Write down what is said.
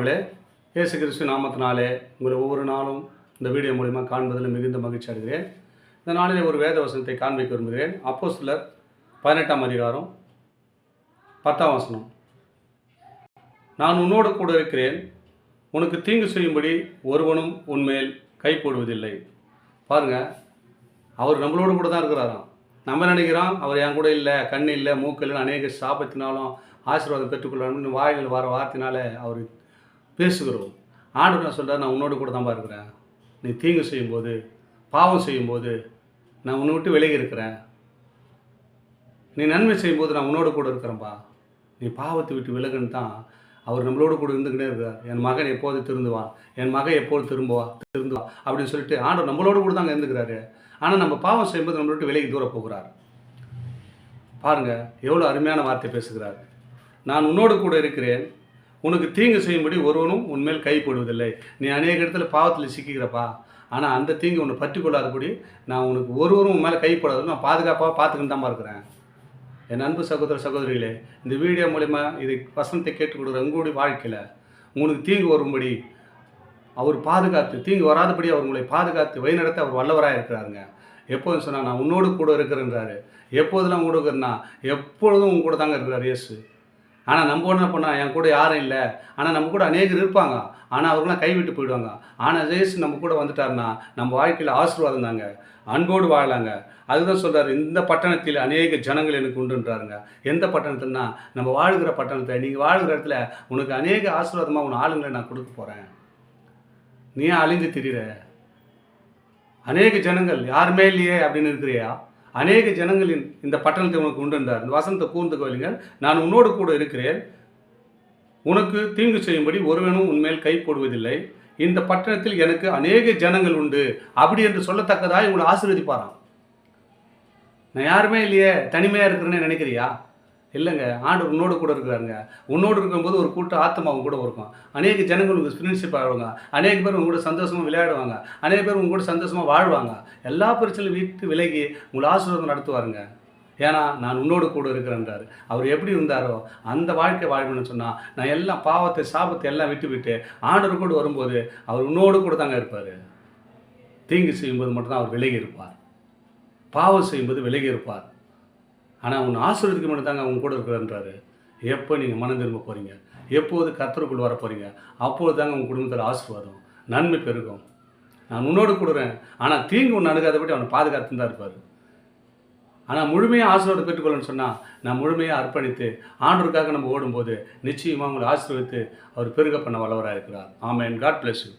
பிரியமானவர்களே, இயேசு கிறிஸ்து நாமத்தினாலே உங்களை ஒவ்வொரு நாளும் இந்த வீடியோ மூலிமா காண்பதில் மிகுந்த மகிழ்ச்சி அடைகிறேன். இந்த நாளிலே ஒரு வேத வசனத்தை காண்பிக்க விரும்புகிறேன். அப்போஸ்தலர் 18ஆம் அதிகாரம் 10ஆம் வசனம். நான் உன்னோடு கூட இருக்கிறேன், உனக்கு தீங்கு செய்யும்படி ஒருவனும் உன்மேல் கை போடுவதில்லை. பாருங்கள், அவர் நம்மளோடு கூட தான் இருக்கிறாராம். நம்ம நினைக்கிறோம் அவர் என் கூட இல்லை, கண் இல்லை, மூக்கு இல்லைன்னு அநேக சாபத்தினாலும் ஆசீர்வாதம் பெற்றுக்கொள்ளணும்னு வாயில் வர வார்த்தையினால அவர் பேசுகிறோம். ஆண்டவர் நான் சொல்கிறார், நான் உன்னோடு கூட தான் இருக்கிறேன். நீ தீங்கு செய்யும்போது, பாவம் செய்யும்போது நான் உன்னை விட்டு விலகி இருக்கிறேன். நீ நன்மை செய்யும்போது நான் உன்னோடு கூட இருக்கிறேன்ப்பா. நீ பாவத்தை விட்டு விலகுன்னு தான் அவர் நம்மளோடு கூட இருந்துக்கிட்டே இருக்கிறார். என் மகன் எப்போது திருந்துவான், என் மகன் எப்போது திருந்துவா அப்படின்னு சொல்லிட்டு ஆண்டவர் நம்மளோடு கூட தாங்க இருந்துக்கிறாரு. ஆனால் நம்ம பாவம் செய்யும்போது நம்மளை விட்டு விலகி தூர போகிறார். பாருங்கள், எவ்வளோ அருமையான வார்த்தை பேசுகிறார். நான் உன்னோடு கூட இருக்கிறேன், உனக்கு தீங்கு செய்யும்படி ஒருவனும் உன்மேல் கை போடுவதில்லை. நீ அநேக இடத்துல பாவத்தில் சிக்கிக்கிறப்பா, ஆனால் அந்த தீங்கு உன்னை பற்றி கொள்ளாதபடி நான் உனக்கு ஒருவரும் உன் மேலே கை போடாது நான் பாதுகாப்பாக பார்த்துக்கிட்டு தான் இருக்கிறேன். என் அன்பு சகோதர சகோதரிகளே, இந்த வீடியோ மூலிமா இதை வசனத்தை கேட்டுக் கொடுக்குற உங்களுடைய வாழ்க்கையில் உங்களுக்கு தீங்கு வரும்படி அவர் பாதுகாத்து, தீங்கு வராதபடி அவர் உங்களை பாதுகாத்து வழிநடத்த அவர் வல்லவராக இருக்கிறாருங்க. எப்போதும் சொன்னால் நான் உன்னோடு கூட இருக்கிறேன்றாரு. எப்போதெல்லாம் கூட இருக்கிறேன்னா எப்பொழுதும் உங்க கூட தாங்க இருக்கிறார் இயேசு. ஆனால் நம்ம என்ன பண்ணால் என் கூட யாரும் இல்லை, ஆனால் நம்ம கூட அநேகர் இருப்பாங்க, ஆனால் அவர்களாம் கைவிட்டு போயிடுவாங்க. ஆனால் இயேசு நம்ம கூட வந்துட்டாருன்னா நம்ம வாழ்க்கையில் ஆசீர்வாதம் தாங்க, அன்போடு வாழலாங்க. அதுதான் சொல்கிறார், இந்த பட்டணத்தில் அநேக ஜனங்கள் எனக்கு உண்டுன்றாருங்க. எந்த பட்டணத்துலனா நம்ம வாழ்கிற பட்டணத்தை, நீங்கள் வாழ்கிற இடத்துல உனக்கு அநேக ஆசீர்வாதமாக உன் ஆளுங்களை நான் கொடுக்க போகிறேன். நீ அழிந்து திரிகிற அநேக ஜனங்கள் யாருமே இல்லையே அப்படின்னு இருக்கிறியா? அநேக ஜனங்களின் இந்த பட்டணத்தை உனக்கு உண்டுன்றார். இந்த வசனத்தை கூர்ந்து கோயிலுங்கள். நான் உன்னோடு கூட இருக்கிறேன், உனக்கு தீங்கு செய்யும்படி ஒருவனும் உன்மேல் கை போடுவதில்லை. இந்த பட்டணத்தில் எனக்கு அநேக ஜனங்கள் உண்டு அப்படி என்று சொல்லத்தக்கதாக உங்களை ஆசீர்வதிப்பாராம். நான் யாருமே இல்லையே, தனிமையாக இருக்கிறேன்னு நினைக்கிறியா? இல்லைங்க, ஆண்டவர் உன்னோடு கூட இருக்கிறாருங்க. உன்னோடு இருக்கும்போது ஒரு கூட்ட ஆத்மா அவங்க கூட இருக்கும். அநேக ஜனங்கள் உங்களுக்கு ஃப்ரெண்ட்ஷிப் ஆடுவாங்க, அநேக பேர் உங்க கூட சந்தோஷமாக விளையாடுவாங்க, அநேக பேர் உங்க கூட சந்தோஷமாக வாழ்வாங்க. எல்லா பிரச்சனையும் விட்டு விலகி உங்களை ஆசீர்வாதம் நடத்துவாருங்க. ஏன்னா நான் உன்னோடு கூட இருக்கிறேன்றாரு. அவர் எப்படி இருந்தாரோ அந்த வாழ்க்கை வாழ்வுன்னு சொன்னால் நான் எல்லாம் பாவத்தை சாபத்தை எல்லாம் விட்டு ஆண்டவர் கூட வரும்போது அவர் உன்னோடு கூட தாங்க இருப்பார். தீங்கு செய்யும்போது மட்டும்தான் அவர் விலகி இருப்பார், பாவம் செய்யும்போது விலகி இருப்பார். ஆனால் உன் ஆசீர்வதிக்க மட்டும் தாங்க அவங்க கூட இருக்கிறன்றாரு. எப்போ நீங்கள் மனம் திரும்ப போகிறீங்க, எப்போது கர்த்தருக்குள் வர போகிறீங்க, அப்போது தாங்க உங்கள் குடும்பத்தில் ஆசீர்வாதம் நன்மை பெருகும். நான் உன்னோடு கூடுறேன், ஆனால் தீங்கு ஒன்று அணுகாதபடி அவனை பாதுகாத்து தான் இருப்பார். ஆனால் முழுமையாக ஆசீர்வாதம் பெற்றுக்கொள்ளணும்னு சொன்னால் நான் முழுமையாக அர்ப்பணித்து ஆண்டவருக்காக நம்ம ஓடும்போது நிச்சயமாக உங்களை ஆசீர்வதித்து அவர் பெருக பண்ண வல்லவராக இருக்கிறார். ஆமென். God bless you.